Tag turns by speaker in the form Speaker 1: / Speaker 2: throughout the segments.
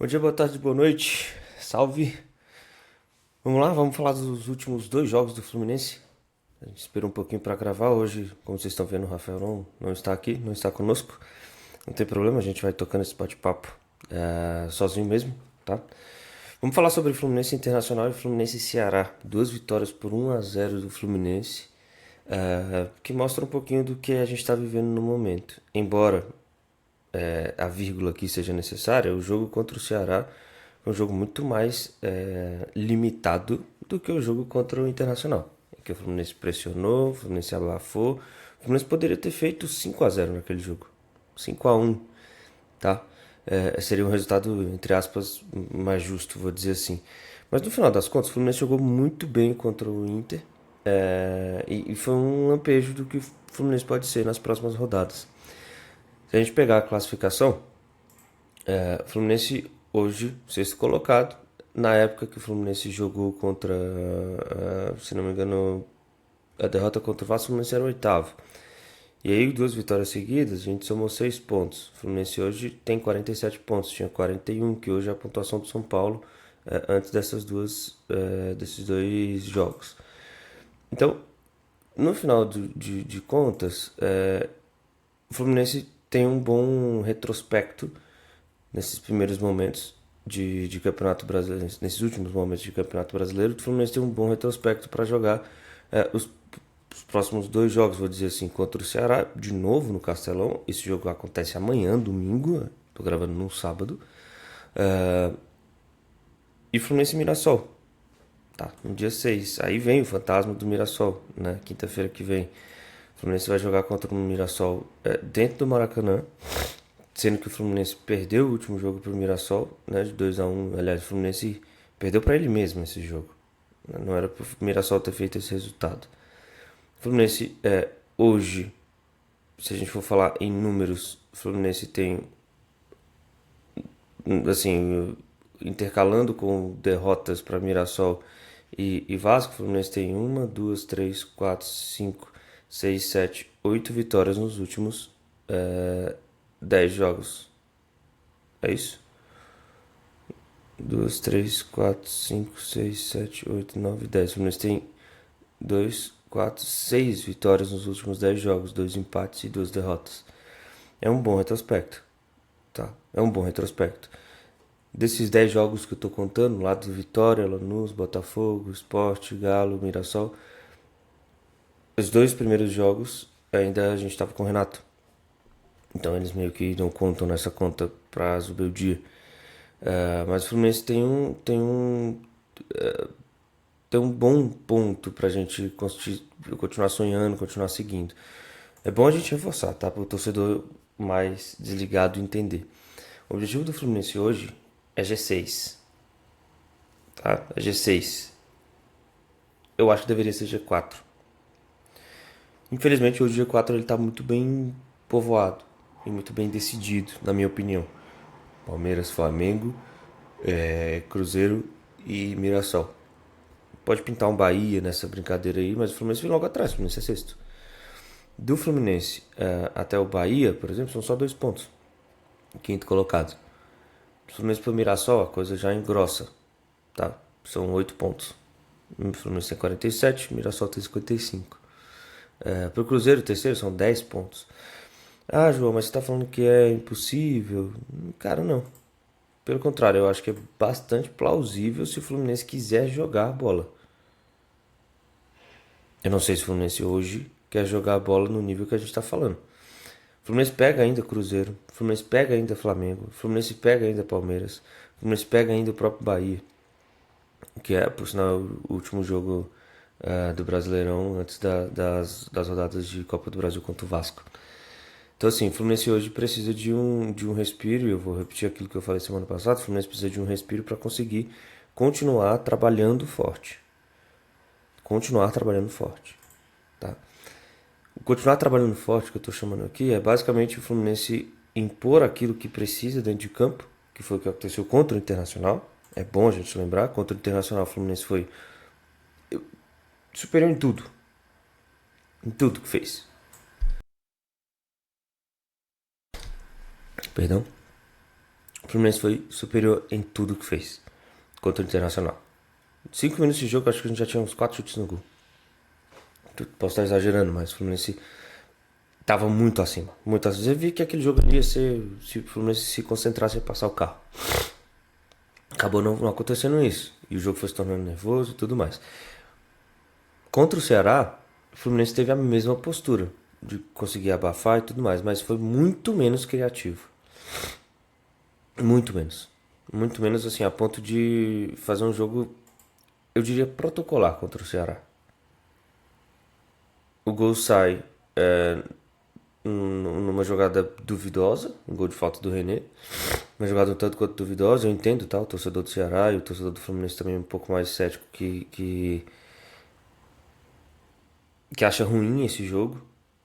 Speaker 1: Bom dia, boa tarde, boa noite. Salve. Vamos lá, vamos falar dos últimos dois jogos do Fluminense. A gente esperou um pouquinho para gravar hoje. Como vocês estão vendo, o Rafael não está aqui, não está conosco. Não tem problema, a gente vai tocando esse bate-papo sozinho mesmo, tá? Vamos falar sobre Fluminense Internacional e Fluminense Ceará. Duas vitórias por 1-0 do Fluminense, que mostra um pouquinho do que a gente está vivendo no momento. Embora a vírgula aqui seja necessária, o jogo contra o Ceará foi um jogo muito mais limitado do que o jogo contra o Internacional. Que o Fluminense pressionou, o Fluminense abafou. O Fluminense poderia ter feito 5-0 naquele jogo. 5-1, tá? Seria um resultado, entre aspas, mais justo, vou dizer assim. Mas no final das contas, o Fluminense jogou muito bem contra o Inter. E foi um lampejo do que o Fluminense pode ser nas próximas rodadas. Se a gente pegar a classificação, Fluminense hoje, sexto colocado. Na época que o Fluminense jogou contra, se não me engano, a derrota contra o Vasco, o Fluminense era o oitavo. E aí, duas vitórias seguidas, a gente somou 6 pontos. O Fluminense hoje tem 47 pontos, tinha 41, que hoje é a pontuação do São Paulo, antes desses dois jogos. Então, no final de contas, o Fluminense tem um bom retrospecto nesses primeiros momentos de Campeonato Brasileiro, nesses últimos momentos de Campeonato Brasileiro. O Fluminense tem um bom retrospecto para jogar os próximos dois jogos, vou dizer assim, contra o Ceará, de novo no Castelão. Esse jogo acontece amanhã, domingo, tô gravando no sábado. E Fluminense e Mirassol, tá? No dia 6. Aí vem o fantasma do Mirassol, né? Quinta-feira que vem. O Fluminense vai jogar contra o Mirassol dentro do Maracanã, sendo que o Fluminense perdeu o último jogo pro Mirassol, né? De 2-1. Aliás, o Fluminense perdeu para ele mesmo esse jogo. Não era pro Mirassol ter feito esse resultado. O Fluminense hoje, se a gente for falar em números, o Fluminense tem, assim, intercalando com derrotas para Mirassol e Vasco, o Fluminense tem uma, duas, três, quatro, cinco, seis, sete, oito vitórias nos últimos 10 jogos. É isso? Duas, três, quatro, cinco, seis, sete, oito, nove, 10. O Fluminense tem dois, quatro, seis vitórias nos últimos 10 jogos, dois empates e duas derrotas. É um bom retrospecto, tá? É um bom retrospecto. Desses 10 jogos que eu tô contando, lá do Vitória, Lanús, Botafogo, Sport, Galo, Mirassol, os dois primeiros jogos ainda a gente tava com o Renato. Então eles meio que não contam nessa conta pra Zubeldia. Mas o Fluminense tem um bom ponto pra gente continuar sonhando, continuar seguindo. É bom a gente reforçar, tá? Para o torcedor mais desligado entender. O objetivo do Fluminense hoje é G6, tá? É G6. Eu acho que deveria ser G4. Infelizmente hoje o G4 ele tá muito bem povoado e muito bem decidido, na minha opinião. Palmeiras, Flamengo, Cruzeiro e Mirassol. Pode pintar um Bahia nessa brincadeira aí, mas o Fluminense vem logo atrás, o Fluminense é sexto. Do Fluminense até o Bahia, por exemplo, são só 2 pontos. Quinto colocado. Do Fluminense para o Mirassol, a coisa já engrossa, tá? São 8 pontos. O Fluminense tem 47, o Mirassol tem 55. Para o Cruzeiro, terceiro, são 10 pontos. Ah, João, mas você tá falando que é impossível? Cara, não. Pelo contrário, eu acho que é bastante plausível se o Fluminense quiser jogar a bola. Eu não sei se o Fluminense hoje quer jogar a bola no nível que a gente tá falando. O Fluminense pega ainda Cruzeiro, o Fluminense pega ainda Flamengo, o Fluminense pega ainda Palmeiras, o Fluminense pega ainda o próprio Bahia, que é, por sinal, o último jogo do Brasileirão antes das rodadas de Copa do Brasil contra o Vasco. Então, assim, o Fluminense hoje precisa de um respiro, e eu vou repetir aquilo que eu falei semana passada. O Fluminense precisa de um respiro para conseguir continuar trabalhando forte. Continuar trabalhando forte, tá? O continuar trabalhando forte, que eu estou chamando aqui, é basicamente o Fluminense impor aquilo que precisa dentro de campo, que foi o que aconteceu contra o Internacional. É bom a gente lembrar, contra o Internacional o Fluminense foi superior em tudo que fez. Perdão. Fluminense foi superior em tudo que fez contra o Internacional. 5 minutos de jogo, acho que a gente já tinha uns 4 chutes no gol. Posso estar exagerando, mas o Fluminense tava muito acima. Muito acima. Eu vi que aquele jogo ali ia ser. Se o Fluminense se concentrasse, ia passar o carro. Acabou não acontecendo isso. E o jogo foi se tornando nervoso e tudo mais. Contra o Ceará, o Fluminense teve a mesma postura de conseguir abafar e tudo mais, mas foi muito menos criativo. Muito menos. Muito menos, assim, a ponto de fazer um jogo, eu diria, protocolar contra o Ceará. O gol sai numa jogada duvidosa, um gol de falta do René. Uma jogada um tanto quanto duvidosa, eu entendo, tá? O torcedor do Ceará e o torcedor do Fluminense também um pouco mais cético que acha ruim esse jogo,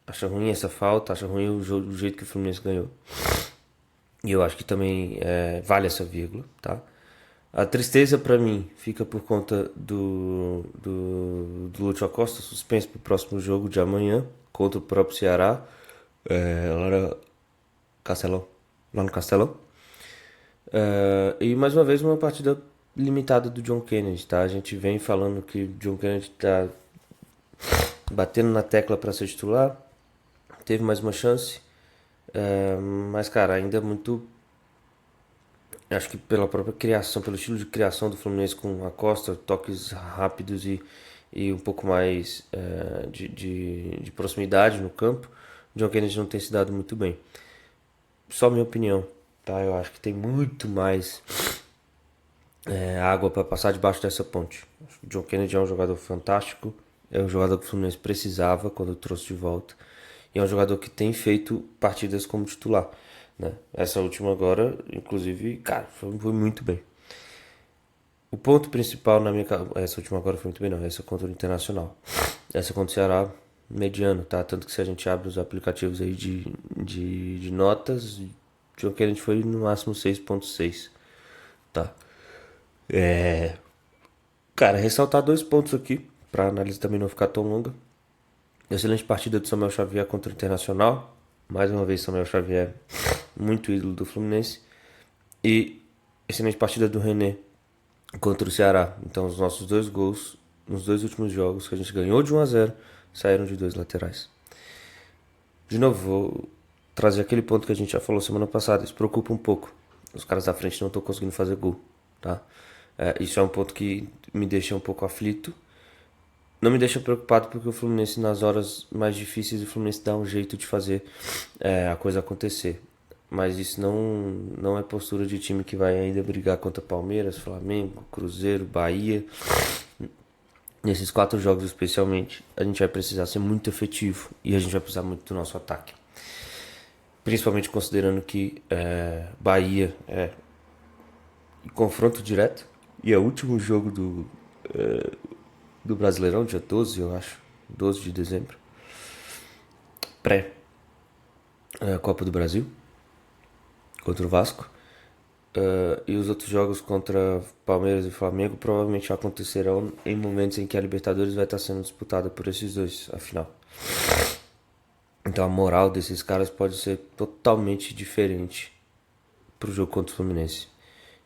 Speaker 1: acha ruim essa falta, acha ruim o jogo, do jeito que o Fluminense ganhou. E eu acho que também vale essa vírgula, tá? A tristeza pra mim fica por conta do Lúcio Acosta, suspenso pro próximo jogo de amanhã, contra o próprio Ceará, Castelão, lá no Castelão. E mais uma vez uma partida limitada do John Kennedy, tá? A gente vem falando que o John Kennedy tá batendo na tecla para ser titular, teve mais uma chance, mas cara, ainda é muito. Acho que pela própria criação, pelo estilo de criação do Fluminense com a Costa, toques rápidos e um pouco mais de proximidade no campo, o John Kennedy não tem se dado muito bem. Só minha opinião, tá? Eu acho que tem muito mais água para passar debaixo dessa ponte. O John Kennedy é um jogador fantástico, é um jogador que o Fluminense precisava quando trouxe de volta. E é um jogador que tem feito partidas como titular, né? Essa última agora, inclusive, cara, foi muito bem. O ponto principal na minha... Essa última agora foi muito bem, não. Essa contra o Internacional. Essa contra o Ceará, mediano, tá? Tanto que se a gente abre os aplicativos aí de notas, o John Kennedy foi no máximo 6.6, tá? Cara, ressaltar 2 pontos aqui, pra análise também não ficar tão longa. Excelente partida do Samuel Xavier contra o Internacional. Mais uma vez, Samuel Xavier, muito ídolo do Fluminense. E excelente partida do René contra o Ceará. Então, os nossos 2 gols nos 2 últimos jogos, que a gente ganhou de 1-0, saíram de 2 laterais. De novo, vou trazer aquele ponto que a gente já falou semana passada. Isso preocupa um pouco. Os caras da frente não estão conseguindo fazer gol, tá? Isso é um ponto que me deixa um pouco aflito. Não me deixa preocupado porque o Fluminense, nas horas mais difíceis, o Fluminense dá um jeito de fazer a coisa acontecer. Mas isso não é postura de time que vai ainda brigar contra Palmeiras, Flamengo, Cruzeiro, Bahia. Nesses 4 jogos especialmente, a gente vai precisar ser muito efetivo e a gente vai precisar muito do nosso ataque. Principalmente considerando que Bahia é confronto direto e é o último jogo do Brasileirão, dia 12, eu acho. 12 de dezembro. Copa do Brasil. Contra o Vasco. E os outros jogos contra Palmeiras e Flamengo provavelmente acontecerão em momentos em que a Libertadores vai estar sendo disputada por esses dois, afinal. Então a moral desses caras pode ser totalmente diferente pro jogo contra o Fluminense.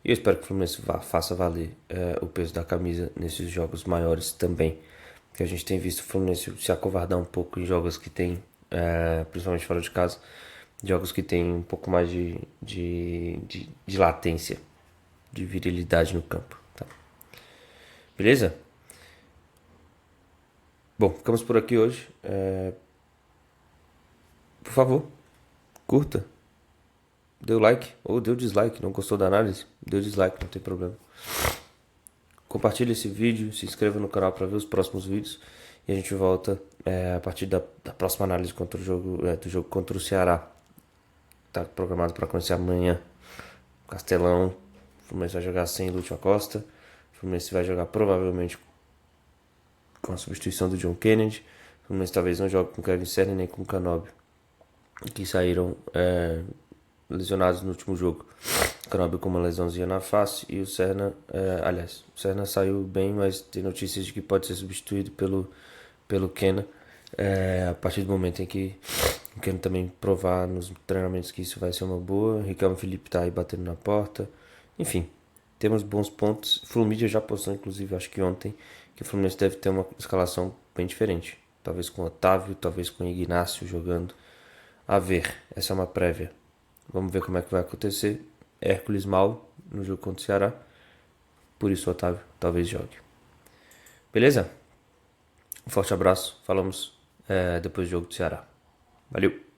Speaker 1: E eu espero que o Fluminense faça valer o peso da camisa nesses jogos maiores também. Que a gente tem visto o Fluminense se acovardar um pouco em jogos que tem, principalmente fora de casa, jogos que tem um pouco mais de latência, de virilidade no campo. Tá? Beleza? Bom, ficamos por aqui hoje. Por favor, curta. Deu like ou deu dislike, não gostou da análise? Deu dislike, não tem problema. Compartilhe esse vídeo, se inscreva no canal para ver os próximos vídeos. E a gente volta a partir da próxima análise contra o jogo, do jogo contra o Ceará. Tá programado para acontecer amanhã. Castelão. O Fluminense vai jogar sem Lúcio Acosta. O Fluminense vai jogar provavelmente com a substituição do John Kennedy. O Fluminense talvez não jogue com o Kevin Serna nem com o Canóbio, que saíram lesionados no último jogo. O Canóbio com uma lesãozinha na face e o Serna, o Serna saiu bem, mas tem notícias de que pode ser substituído pelo Kena a partir do momento em que Quero também provar nos treinamentos que isso vai ser uma boa. Riquelme Felipe tá aí batendo na porta. Enfim, temos bons pontos. Fluminense já postou, inclusive, acho que ontem, que o Fluminense deve ter uma escalação bem diferente. Talvez com Otávio, talvez com Ignacio jogando. A ver, essa é uma prévia. Vamos ver como é que vai acontecer. Hércules mal no jogo contra o Ceará. Por isso, Otávio talvez jogue. Beleza? Um forte abraço. Falamos depois do jogo do Ceará. Valeu!